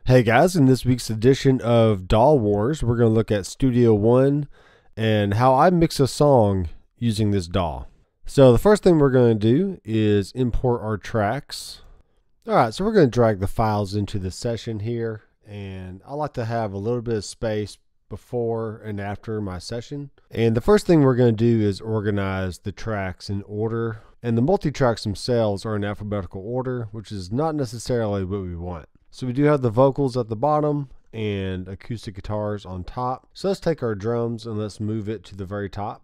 Hey guys, in this week's edition of DAW Wars, we're going to look at Studio One and how I mix a song using this DAW. So the first thing we're going to do is import our tracks. Alright, so we're going to drag the files into the session here, and I like to have a little bit of space before and after my session. And the first thing we're going to do is organize the tracks in order, and the multi-tracks themselves are in alphabetical order, which is not necessarily what we want. So we do have the vocals at the bottom and acoustic guitars on top. So let's take our drums and let's move it to the very top.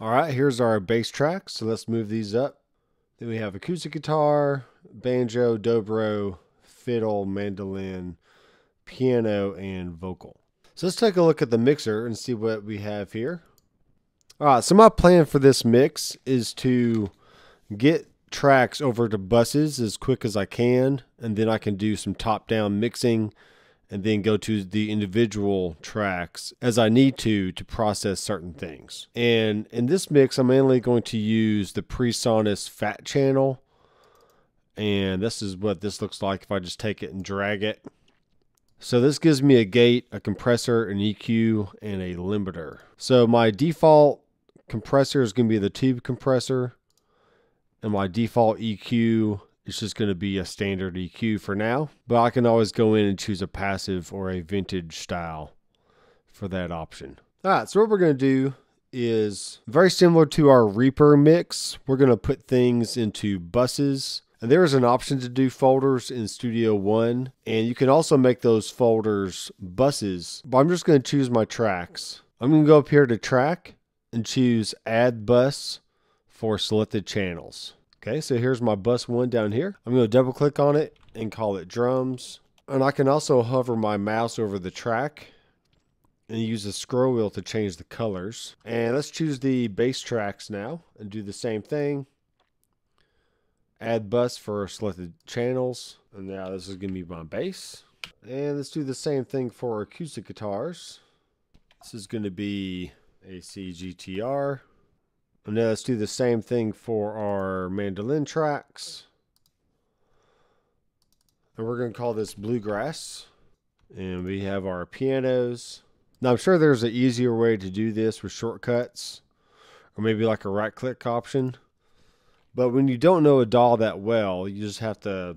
All right, here's our bass tracks. So let's move these up. Then we have acoustic guitar, banjo, dobro, fiddle, mandolin, piano, and vocal. So let's take a look at the mixer and see what we have here. Alright, so my plan for this mix is to get tracks over to buses as quick as I can, and then I can do some top-down mixing and then go to the individual tracks as I need to process certain things. And in this mix, I'm mainly going to use the PreSonus Fat channel, and this is what this looks like if I just take it and drag it. So this gives me a gate, a compressor, an EQ, and a limiter. So my default compressor is going to be the tube compressor, and my default EQ is just going to be a standard EQ for now, but I can always go in and choose a passive or a vintage style for that option. Alright, so what we're going to do is very similar to our Reaper mix. We're going to put things into buses, and there is an option to do folders in Studio One, and you can also make those folders buses, but I'm just going to choose my tracks. I'm going to go up here to track and choose add bus for selected channels. Okay, so here's my bus one down here. I'm going to double click on it and call it drums. And I can also hover my mouse over the track and use the scroll wheel to change the colors. And let's choose the bass tracks now and do the same thing. Add bus for selected channels. And now this is going to be my bass. And let's do the same thing for acoustic guitars. This is going to be AC GTR. And now let's do the same thing for our mandolin tracks. And we're going to call this bluegrass. And we have our pianos. Now I'm sure there's an easier way to do this with shortcuts, or maybe like a right click option. But when you don't know a DAW that well, you just have to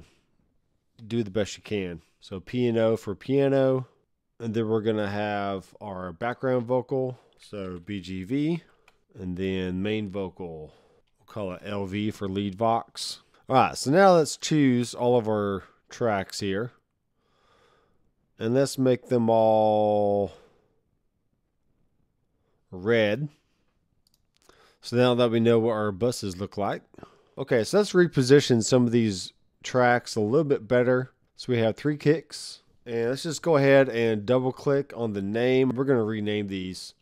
do the best you can. So piano for piano. And then we're going to have our background vocal. So BGV, and then main vocal, we'll call it LV for lead vox. All right, so now let's choose all of our tracks here, and let's make them all red. So now that we know what our buses look like. Okay, so let's reposition some of these tracks a little bit better. So we have 3 kicks, and let's just go ahead and double click on the name. We're going to rename these.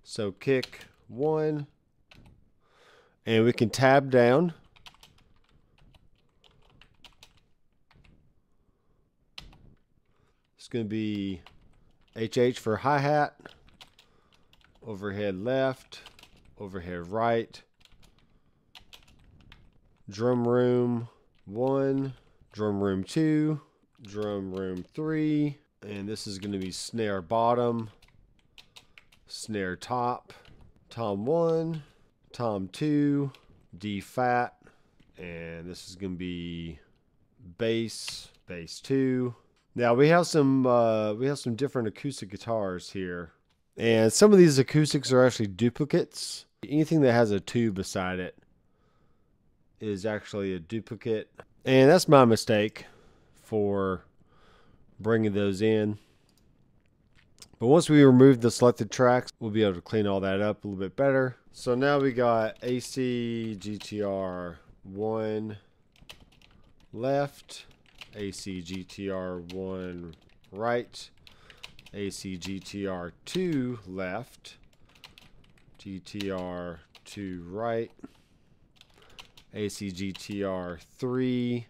So kick 1, and we can tab down. It's going to be HH for hi-hat, overhead left, overhead right, drum room 1, drum room 2, drum room 3, and this is going to be snare bottom, snare top, tom 1, tom 2, D fat, and this is going to be bass, bass 2. Now we have some different acoustic guitars here, and some of these acoustics are actually duplicates. Anything that has a 2 beside it is actually a duplicate, and that's my mistake for bringing those in. But once we remove the selected tracks, we'll be able to clean all that up a little bit better. So now we got AC GTR 1 left, AC GTR 1 right, AC GTR 2 left, GTR 2 right, AC GTR 3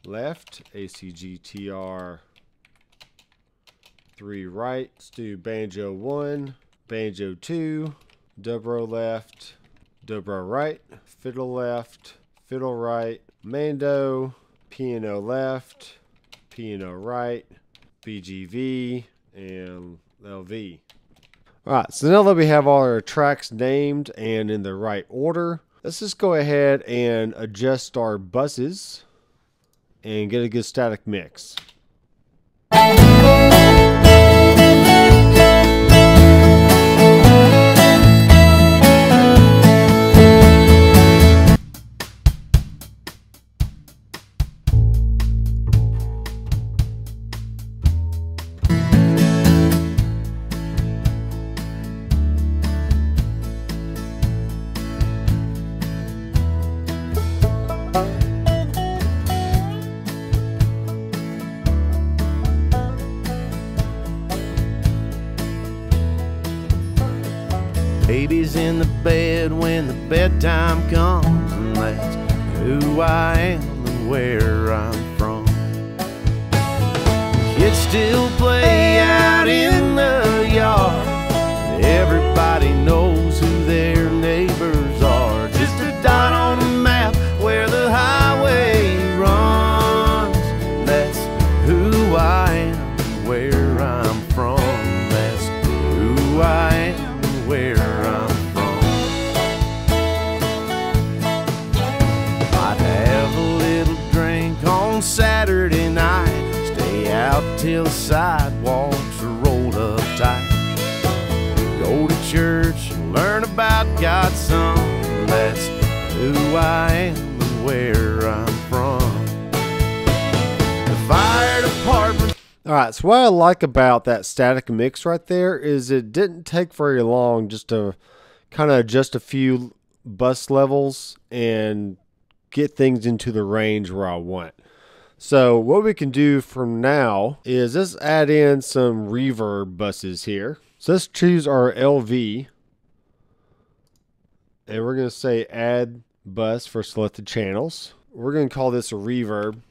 left, AC GTR 3 right. Let's do banjo 1, banjo 2, dobro left, dobro right, fiddle left, fiddle right, mando, piano left, piano right, BGV, and LV. Alright, so now that we have all our tracks named and in the right order, let's just go ahead and adjust our buses and get a good static mix. Baby's in the bed when the bedtime comes, and that's who I am and where I'm from. Kids still play out in the yard. Everybody knows who their neighbors are. Just a dot on the map where the highway runs. That's who I am and where I'm from. That's who I am and where I'm from. I'd have a little drink on Saturday night, stay out till the sidewalks are rolled up tight. Go to church and learn about God's Son. That's who I am and where I'm from. The fire department. Alright, so what I like about that static mix right there is it didn't take very long just to kind of adjust a few bus levels and get things into the range where I want. So what we can do from now is let's add in some reverb buses here. So let's choose our LV, and we're going to say add bus for selected channels. We're going to call this a reverb,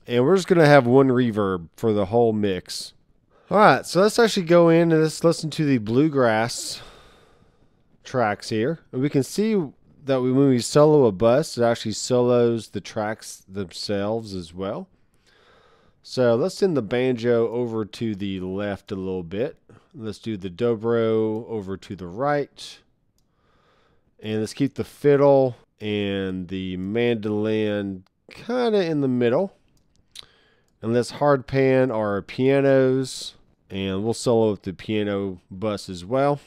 and we're just going to have one reverb for the whole mix. Alright, so let's actually go in and let's listen to the bluegrass tracks here. And we can see that when we solo a bus, it actually solos the tracks themselves as well. So let's send the banjo over to the left a little bit. Let's do the dobro over to the right. And let's keep the fiddle and the mandolin kind of in the middle. And let's hard pan our pianos. And we'll solo with the piano bus as well.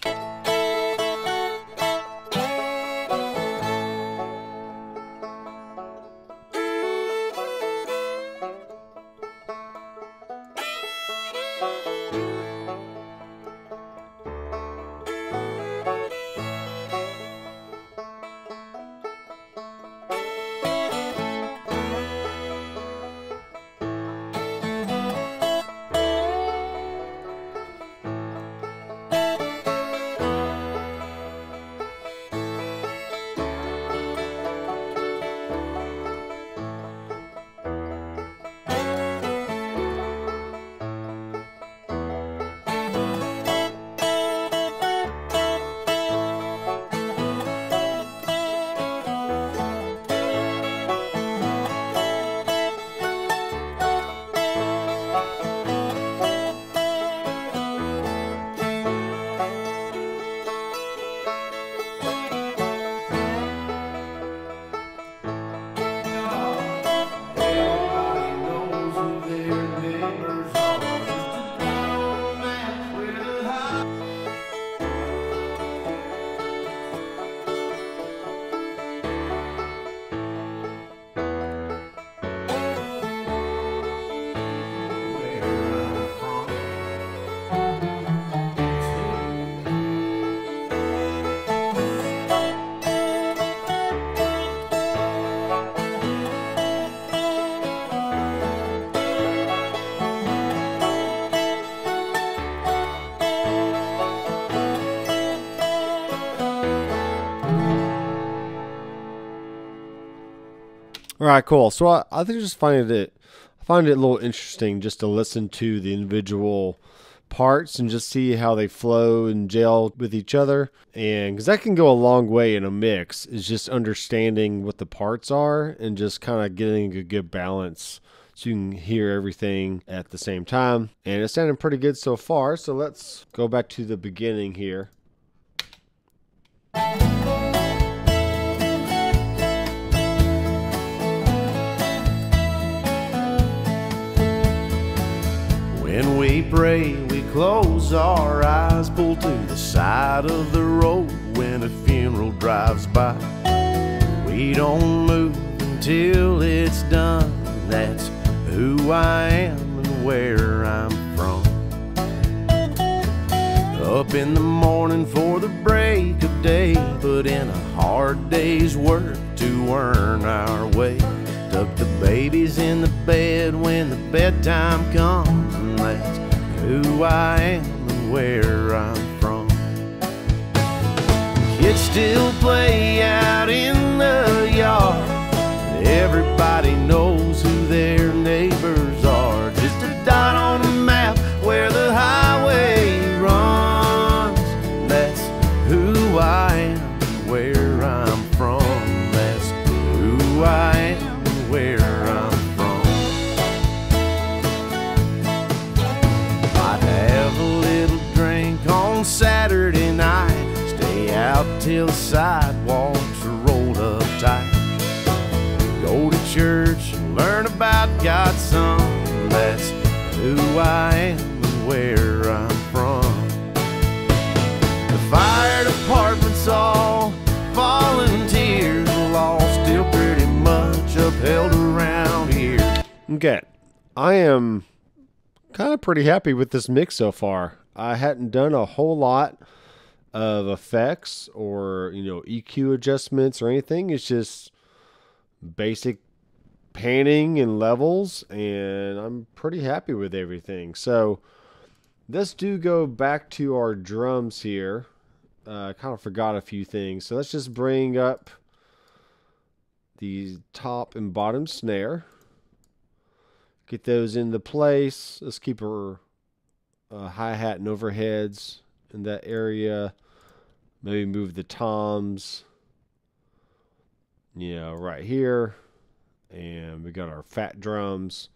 All right, cool. So I think I find it a little interesting just to listen to the individual parts and just see how they flow and gel with each other. And because that can go a long way in a mix, is just understanding what the parts are and just kind of getting a good balance so you can hear everything at the same time. And it's sounding pretty good so far. So let's go back to the beginning here. When we pray, we close our eyes, pull to the side of the road when a funeral drives by. We don't move until it's done. That's who I am and where I'm from. Up in the morning for the break of day, put in a hard day's work to earn our way. Tuck the babies in the bed when the bedtime comes, and that's who I am and where I'm from. Kids still play out in the yard. Everybody knows who their neighbors are. Just a dot on a map where the highway runs. That's who I am, where I'm from. That's who I am, where I'm from. I'd have a little drink on Saturday night, stay out till the sidewalks are rolled up tight. Go to church and learn about God's Son. That's who I am and where I'm from. The fire department's all volunteers, the law's still pretty much upheld around here. Okay, I am kind of pretty happy with this mix so far. I hadn't done a whole lot of effects or, EQ adjustments or anything. It's just basic panning and levels, and I'm pretty happy with everything. So let's go back to our drums here. I kind of forgot a few things, so let's just bring up the top and bottom snare, get those into place. Let's keep our hi-hat and overheads in that area. Maybe move the toms right here. And we got our fat drums.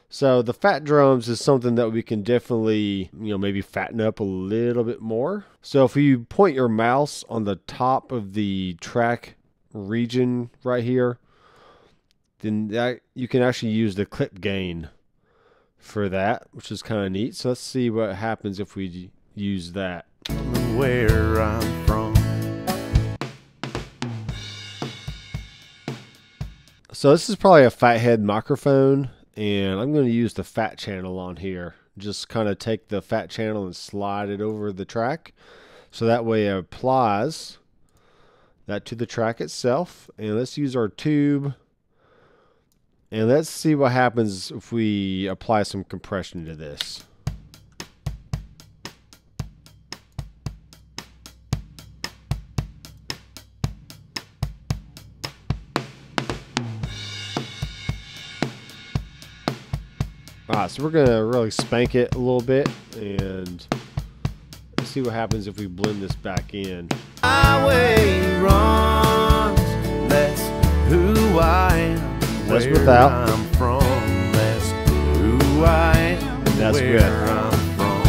So the fat drums is something that we can definitely, maybe fatten up a little bit more. So if you point your mouse on the top of the track region right here, then that you can actually use the clip gain for that, which is kind of neat. So let's see what happens if we use that. Where I'm from. So this is probably a fathead microphone, and I'm going to use the fat channel on here. Just kind of take the fat channel and slide it over the track, so that way it applies that to the track itself. And let's use our tube, and let's see what happens if we apply some compression to this. Alright, so we're going to really spank it a little bit, and let's see what happens if we blend this back in. Highway runs, that's who I am. That's without. I'm from, that's who I am. That's where good. I'm from.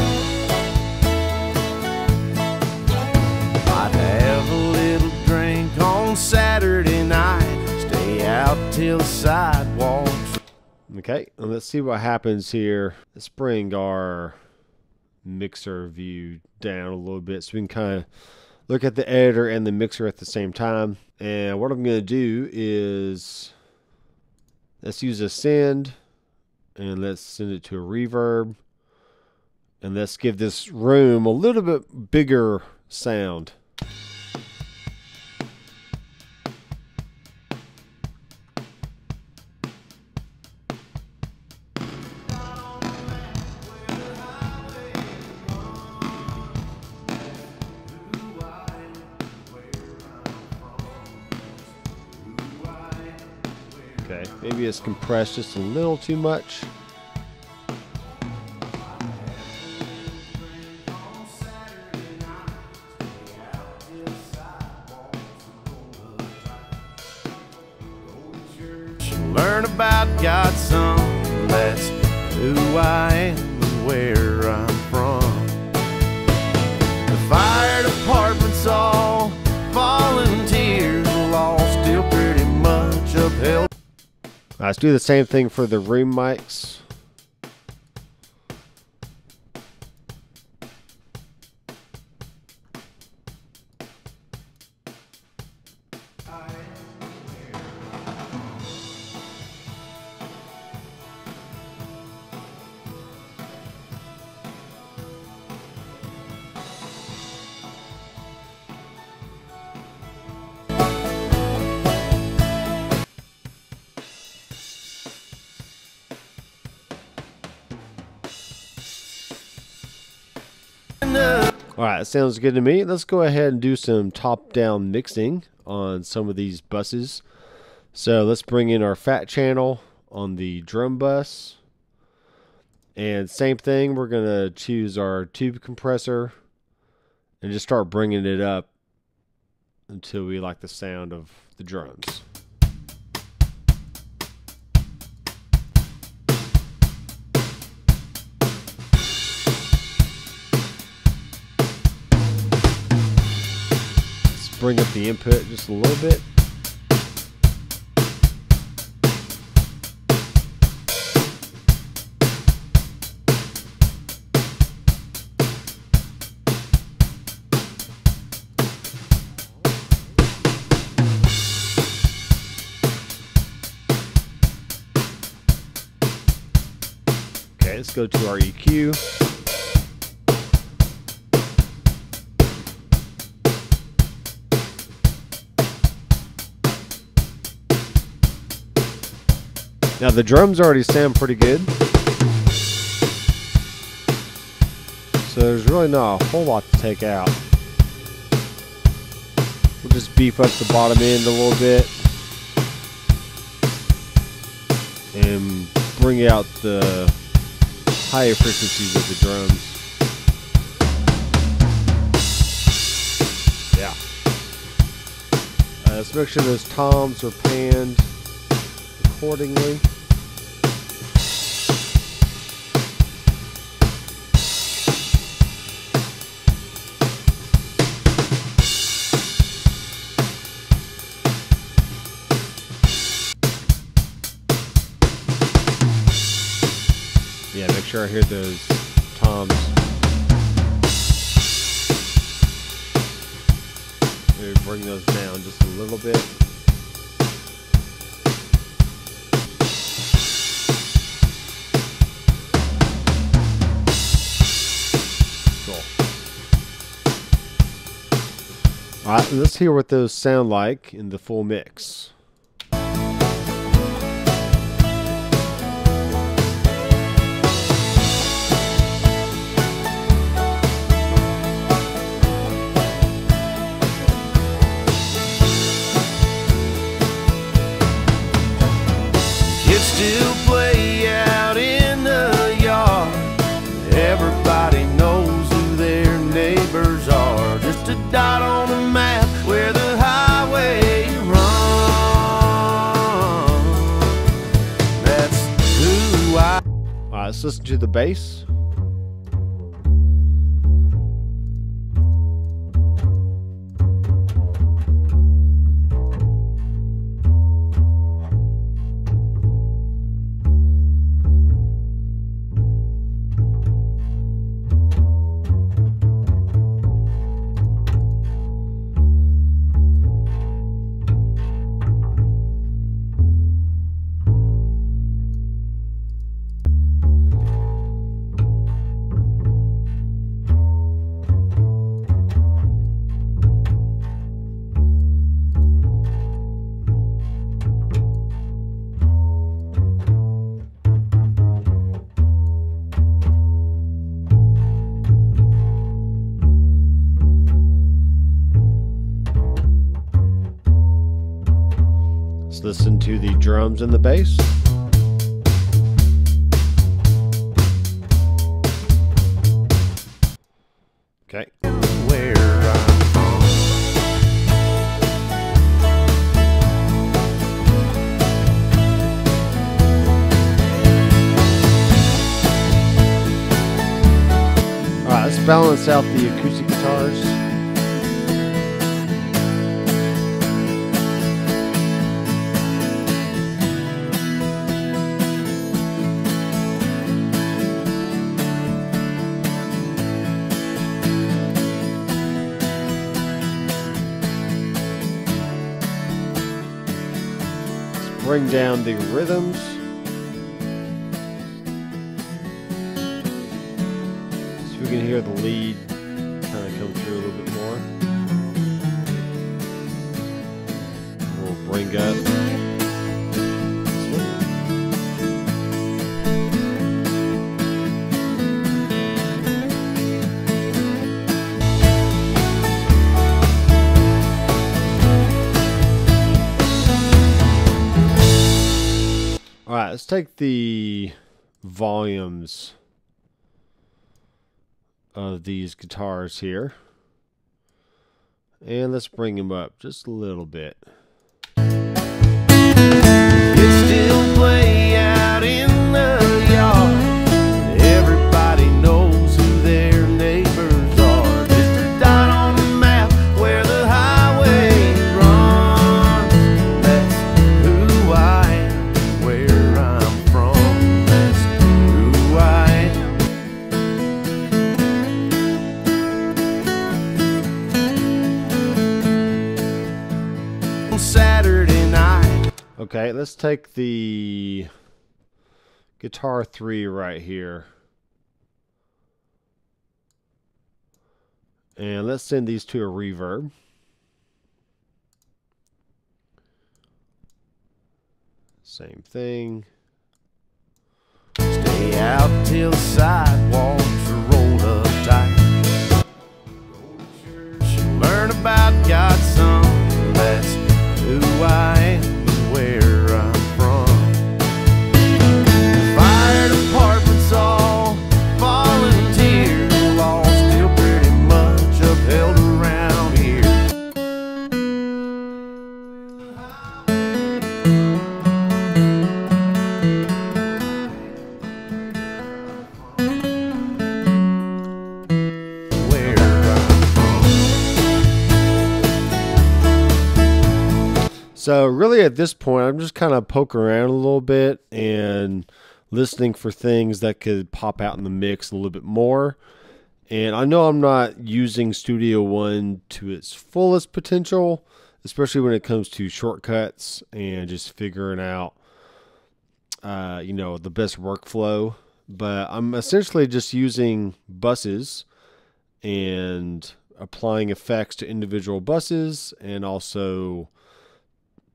I'd have a little drink on Saturday night, stay out till the sidewalks. Okay, and let's see what happens here. Let's bring our mixer view down a little bit so we can kind of look at the editor and the mixer at the same time. And what I'm going to do is let's use a send, and let's send it to a reverb, and let's give this room a little bit bigger sound. Okay, maybe it's compressed just a little too much. about got some. That's who I am and where I'm from. The fire department's all volunteers, the law still pretty much upheld. Let's do the same thing for the room mics. Alright, sounds good to me. Let's go ahead and do some top-down mixing on some of these buses. So let's bring in our fat channel on the drum bus. And same thing, we're going to choose our tube compressor and just start bringing it up until we like the sound of the drums. Bring up the input just a little bit. Okay, let's go to our EQ. Now the drums already sound pretty good, so there's really not a whole lot to take out. We'll just beef up the bottom end a little bit and bring out the higher frequencies of the drums. Yeah. Let's make sure those toms are panned accordingly. Yeah, make sure I hear those toms. Maybe bring those down just a little bit. Alright, let's hear what those sound like in the full mix. Kids still play out in the yard. Everybody knows who their neighbors are. Just a dot on the map where the highway runs. That's who I... Alright, let's listen to the bass. Let's listen to the drums and the bass. Okay. Where I'm from. balance out the acoustic guitars. Let's bring down the rhythms. We can hear the lead kind of come through a little bit more. We'll bring up this one. All right, let's take the volumes of these guitars here, and let's bring them up just a little bit. It's still play out in the yard. Everybody knows who their neighbors are. Just a dot on the map where the highway runs. That's who I am, where I'm from. That's who I am. Saturday night. Okay, let's take the guitar 3 right here, and let's send these to a reverb. Same thing. Stay out till the sidewalks are rolled up tight. Go to church and learn about God's Son. That's who I am and where I'm from. Fire department's all volunteer. Law's still pretty much upheld around here. Where So really at this point, I'm just kind of poking around a little bit and listening for things that could pop out in the mix a little bit more. And I know I'm not using Studio One to its fullest potential, especially when it comes to shortcuts and just figuring out, the best workflow. But I'm essentially just using buses and applying effects to individual buses and also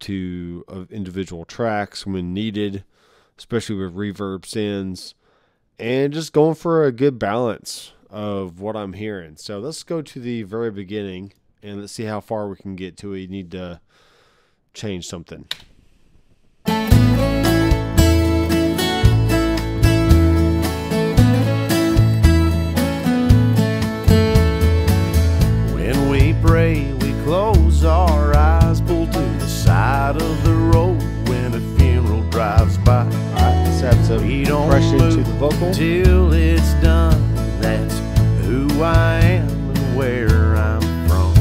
to individual tracks when needed, especially with reverb sends, and just going for a good balance of what I'm hearing. So let's go to the very beginning and let's see how far we can get till we need to change something. when we pray, we close our eyes, pull to the side of the road when a funeral drives by. Alright, let's add some compression to the vocal. Till it's done. That's who I am and where I'm from.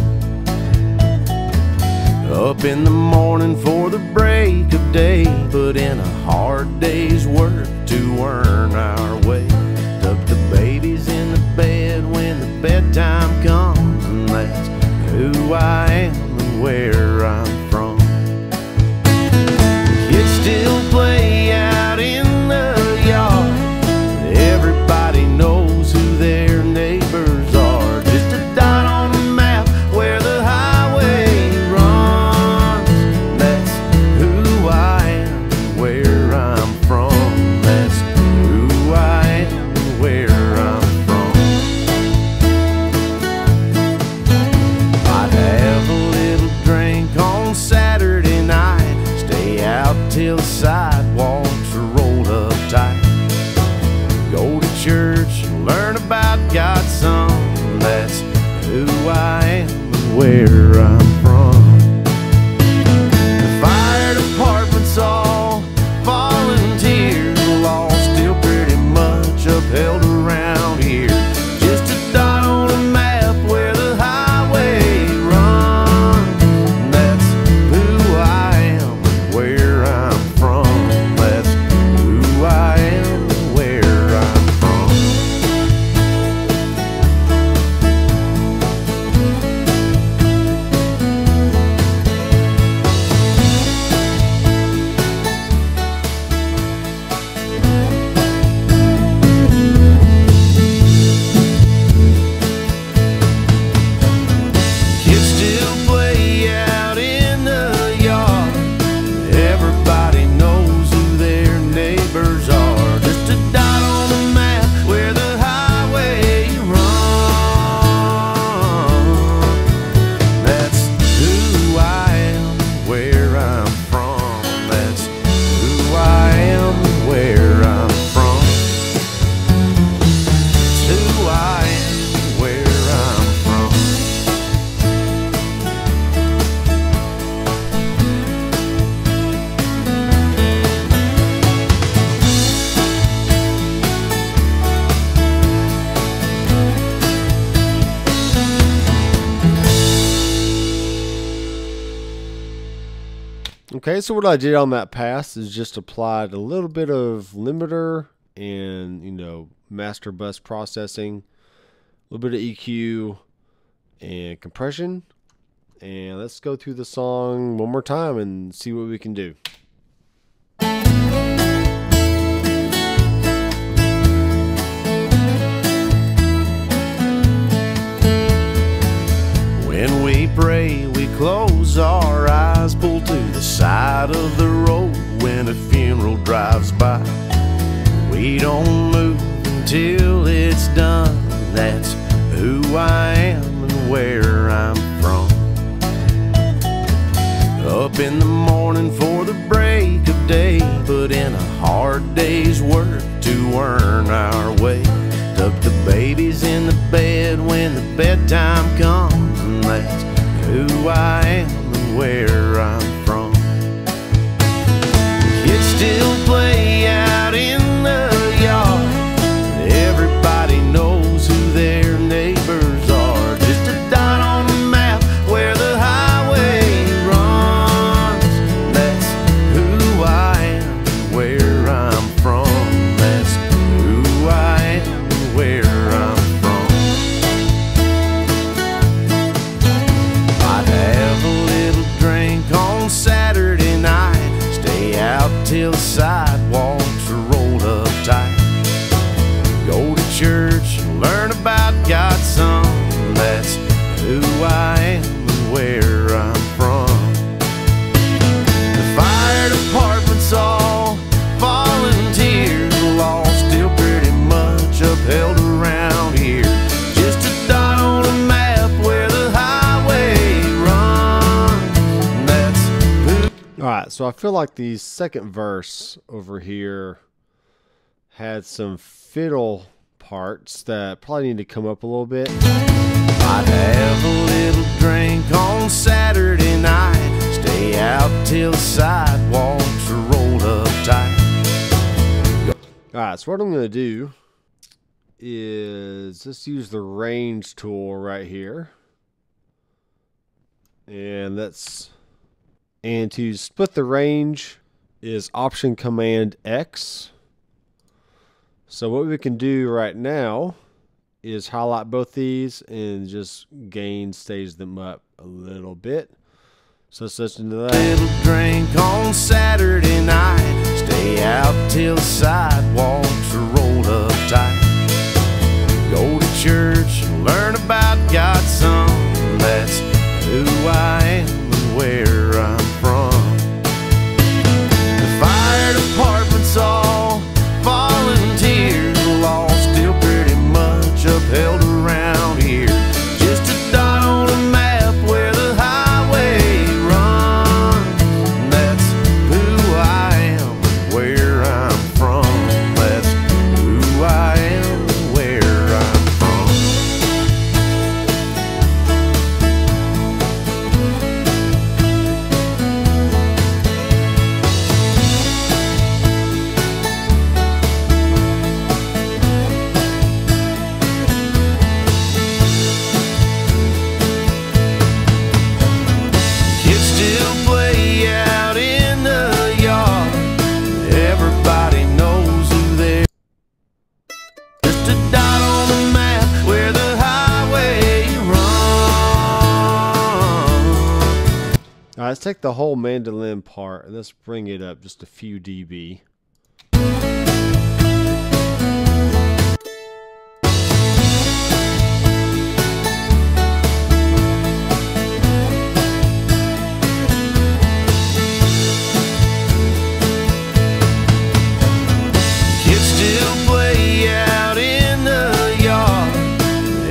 Up in the morning for the break of day, put in a hard day's work to earn our way. Tuck the babies in the bed when the bedtime comes, and that's who I am and where I'm from. Kids still play out in the yard. Everybody knows who their neighbors are. Just a dot on the map where the highway runs. That's who I am, where I'm from. That's who I am, where I'm from. I'd have a little drink on Saturday night. Stay out till the sidewalks are rolled up tight. Go to church and learn about God's Son. That's who I am and where I'm from. The fire department's all volunteer. The law's still pretty much upheld around here. Just a dot Okay, so what I did on that pass is just applied a little bit of limiter and, master bus processing, a little bit of EQ and compression. And let's go through the song one more time and see what we can do. When we pray, we close our eyes, pull to the side of the road when a funeral drives by. We don't move until it's done. That's who I am and where I'm from. Up in the morning for the break of day, put in a hard day's work to earn our way. Tuck the babies in the bed when the bedtime comes, and that's who I am and where I'm from. Kids still play out in the yard. Everybody knows who their neighbors are. Just a dot on the map where the highway runs. That's who I am and where I'm from. That's who I am and where I'm from. I'd have a little drink on Saturday night, stay out till the sidewalks are rolled up tight. Go to church and learn about God's Son. That's who I am and where I'm from. The fire department's all volunteers, the law's still pretty much upheld around here. Just a dot on a map where the highway runs. That's who. Alright, so I feel like the second verse over here had some fiddle parts that probably need to come up a little bit. I'd have a little drink on Saturday night, stay out till the sidewalks are rolled up tight. Alright, so what I'm going to do is just use the range tool right here. And to split the range is Option Command X. So what we can do right now is highlight both these and just gain stage them up a little bit. So let's listen to that. Little drink on Saturday night, stay out till the sidewalks are rolled up tight. Go to church and learn about God's Son. That's who I am and where I'm from. The fire department's all volunteers, the law's still pretty much upheld around here. Just a dot on a map where the highway runs. That's who I am and where I'm from. That's who I am and where I'm from. Kids still play out in the yard. Everybody knows who they're. Just a dot on the map where the highway runs. Alright, let's take the whole mandolin part and let's bring it up just a few dB. Kids still play out in the yard.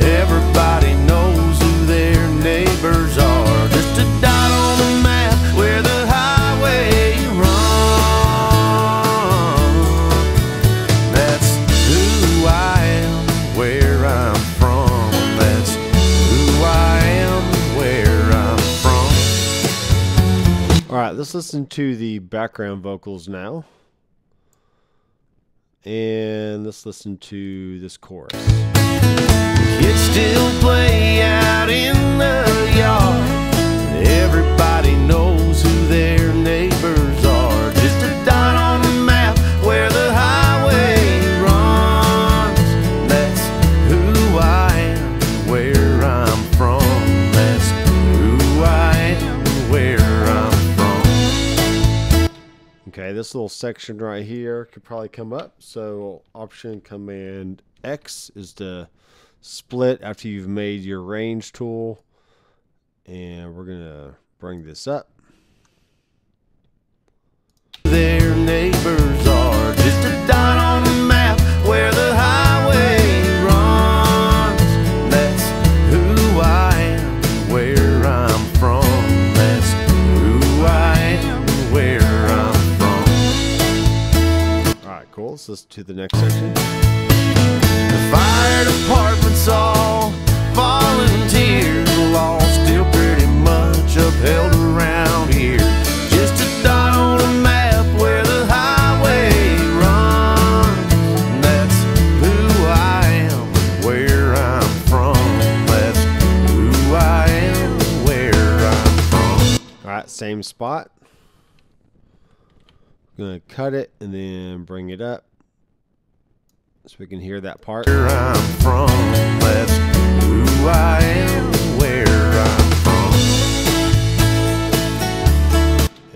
Everybody knows who their neighbors are. Just a dot on the map where the highway runs. That's who I am, where I'm from. That's who I am, where I'm from. Alright, let's listen to the background vocals now. And let's listen to this chorus. Kids still play out in the yard. Everybody knows who their neighbors Okay, this little section right here could probably come up. So Option Command X is to split after you've made your range tool. And we're going to bring this up. Their neighbors are just a dot on the map where the highway runs. That's who I am, where I'm from. That's who I am, where I'm from. Alright, cool. Let's listen to the next section. The fire department's all volunteer, the law still pretty much upheld around here. Just a dot on a map where the highway runs. That's who I am, where I'm from. That's who I am, where I'm from. Alright, same spot. I'm going to cut it and then bring it up so we can hear that part. Where I'm from, that's who I am, where I'm from.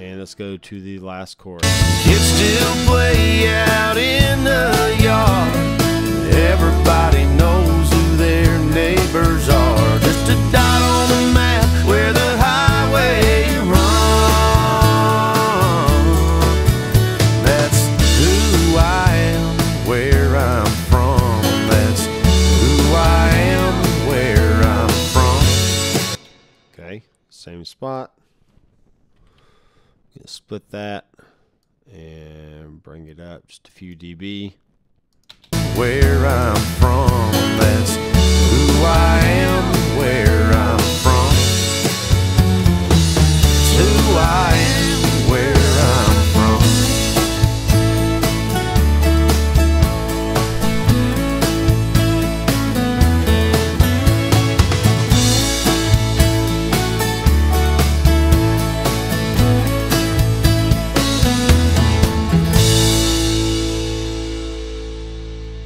And let's go to the last chorus. Kids still play out in the yard. Everybody knows who their neighbors are. Just a dot on the map where the highway runs. That's who I am, where I'm from. That's who I am, where I'm from. Okay, same spot. Split that and bring it up just a few dB. Where I'm from, that's who I am, where I'm from. It's who I am, where I'm from.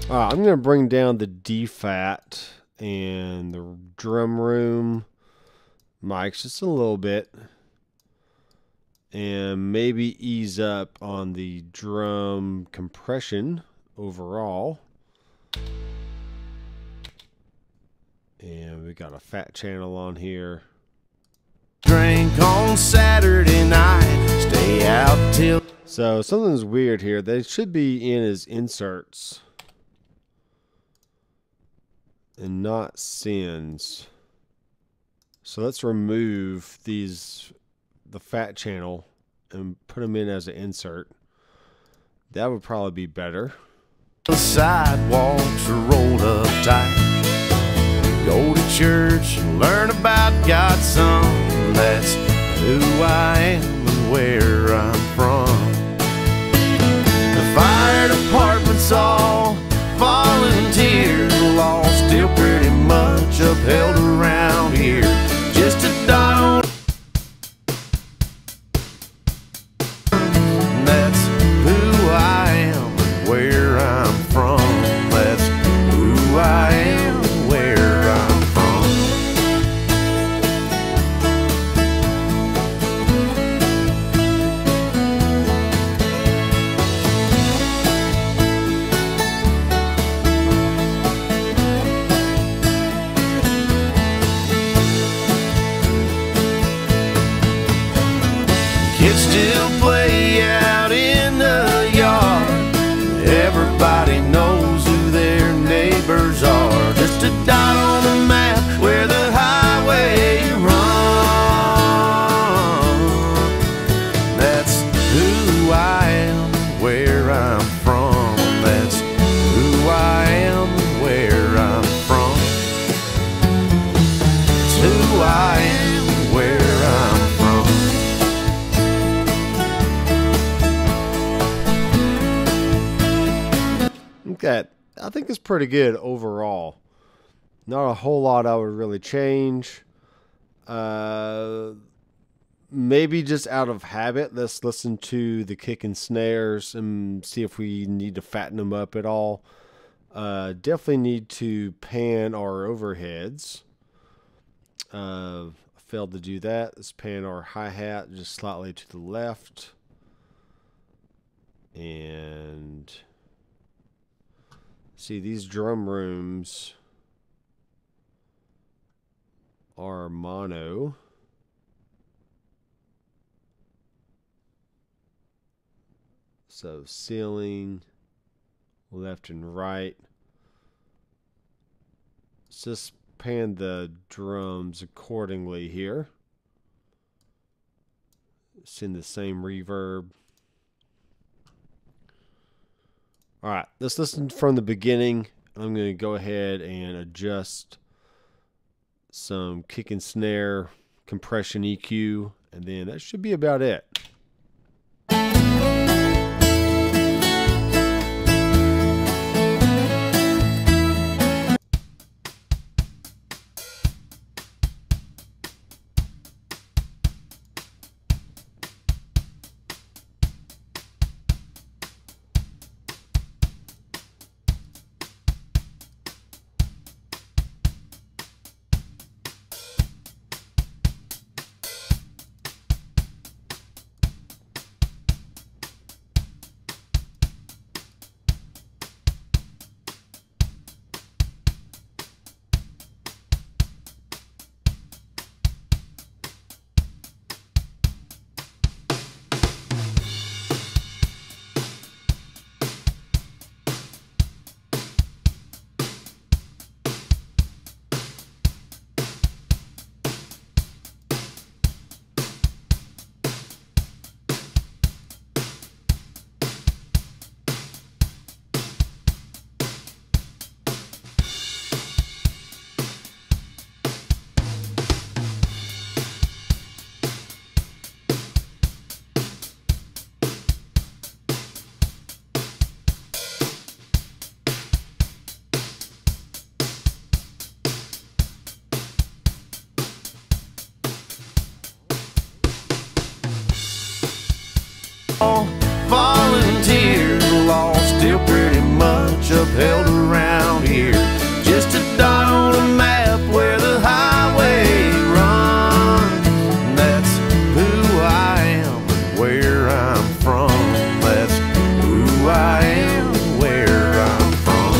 I'm going to bring down the D-Fat and the drum room mics just a little bit. And maybe ease up on the drum compression overall. And we got a fat channel on here. Drink on Saturday night, stay out till... So something's weird here. They should be in as inserts and not sends. So let's remove these, the fat channel, and put them in as an insert. That would probably be better. The sidewalks are rolled up tight. Go to church and learn about God's Son. That's who I am and where I'm from. The fire department's all volunteer. The law still pretty much upheld around here. Just a dot on. That's who I am, where I'm from. That's who I am, where I'm from. Kids still play out in the yard. Everybody knows who their neighbors are. Just a dot on the map where the highway runs. That's who I am, where I'm from. That's who I am, where I'm from. It's who I am, where I'm from. Okay, I think it's pretty good overall. Not a whole lot I would really change. Maybe just out of habit, let's listen to the kick and snares and see if we need to fatten them up at all. Definitely need to pan our overheads. Failed to do that. Let's pan our hi-hat just slightly to the left. And see, these drum rooms are mono. So ceiling, left and right. Let's just pan the drums accordingly here. Send the same reverb. All right, let's listen from the beginning. I'm going to go ahead and adjust some kick and snare, compression EQ, and then that should be about it. Volunteer law still pretty much upheld around here. Just a dot on a map where the highway runs. That's who I am, where I'm from. That's who I am, where I'm from.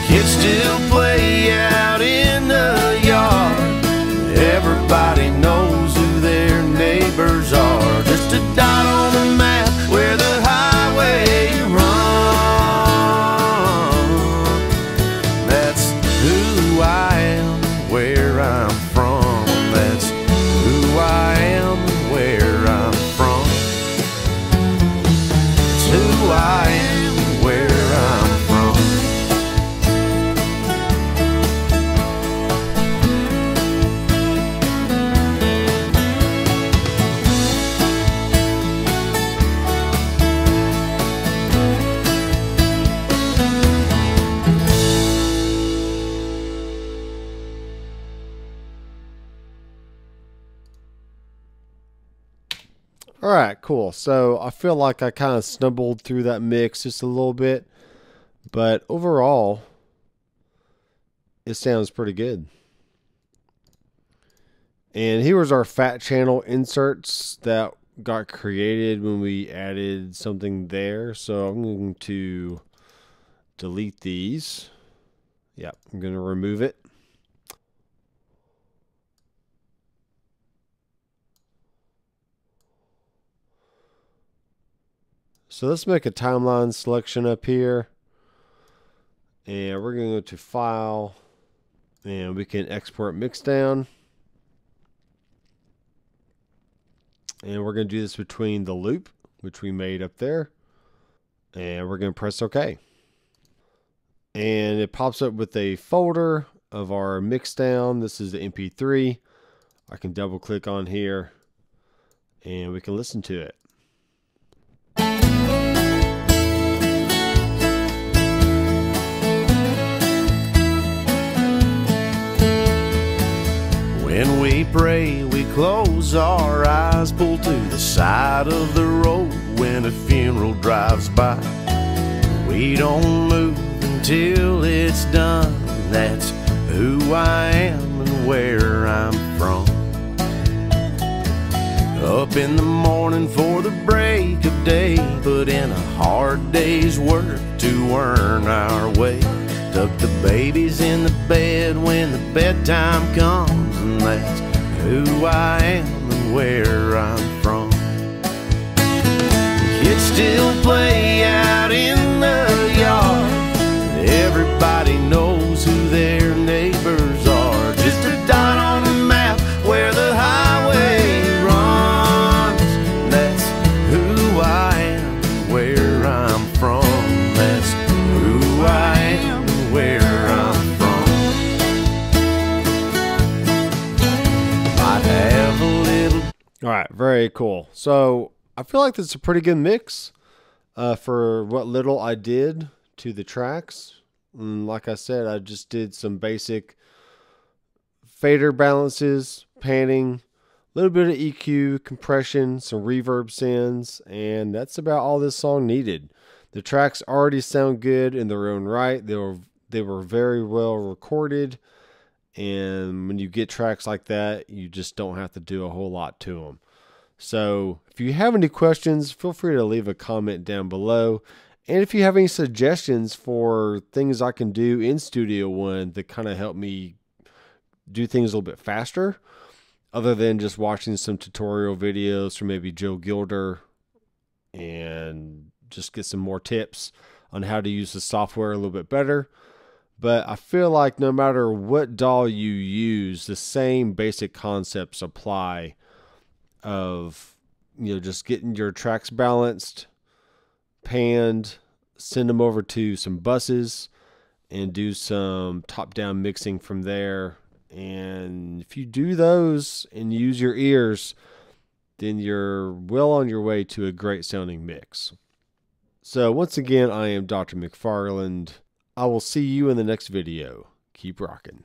Kids still play out in the yard. Everybody knows who their neighbors are. Just a dot on the map where the highway runs. That's who I am, where I'm from. That's who I am, where I'm from. It's who I am, where I'm from. All right, cool. So I feel like I kind of stumbled through that mix just a little bit, but overall, it sounds pretty good. And here was our fat channel inserts that got created when we added something there. So I'm going to delete these. Yep, I'm going to remove it. So let's make a timeline selection up here. And we're going to go to File. And we can export mixdown. And we're going to do this between the loop, which we made up there. And we're going to press OK. And it pops up with a folder of our mixdown. This is the MP3. I can double click on here. And we can listen to it. When we pray, we close our eyes, pull to the side of the road when a funeral drives by. We don't move until it's done. That's who I am and where I'm from. Up in the morning for the break of day, put in a hard day's work to earn our way. Tuck the babies in the bed when the bedtime comes, and that's who I am and where I'm from. Kids still play out in the yard. Everybody knows who their neighbors are. Just a dot on the map where the highway runs. That's who I am and where I'm from. That's who I am and where I'm from. Might have a little. All right, very cool. So I feel like this is a pretty good mix for what little I did to the tracks. And like I said, I just did some basic fader balances, panning, a little bit of EQ, compression, some reverb sends, and that's about all this song needed. The tracks already sound good in their own right. They were very well recorded, and when you get tracks like that, you just don't have to do a whole lot to them. So if you have any questions, feel free to leave a comment down below. And if you have any suggestions for things I can do in Studio One that kind of help me do things a little bit faster, other than just watching some tutorial videos from maybe Joe Gilder, and just get some more tips on how to use the software a little bit better. But I feel like no matter what DAW you use, the same basic concepts apply of, just getting your tracks balanced, panned, send them over to some buses, and do some top-down mixing from there. And if you do those and use your ears, then you're well on your way to a great sounding mix. So once again, I am Dr. Mcfarland. I will see you in the next video. Keep rocking.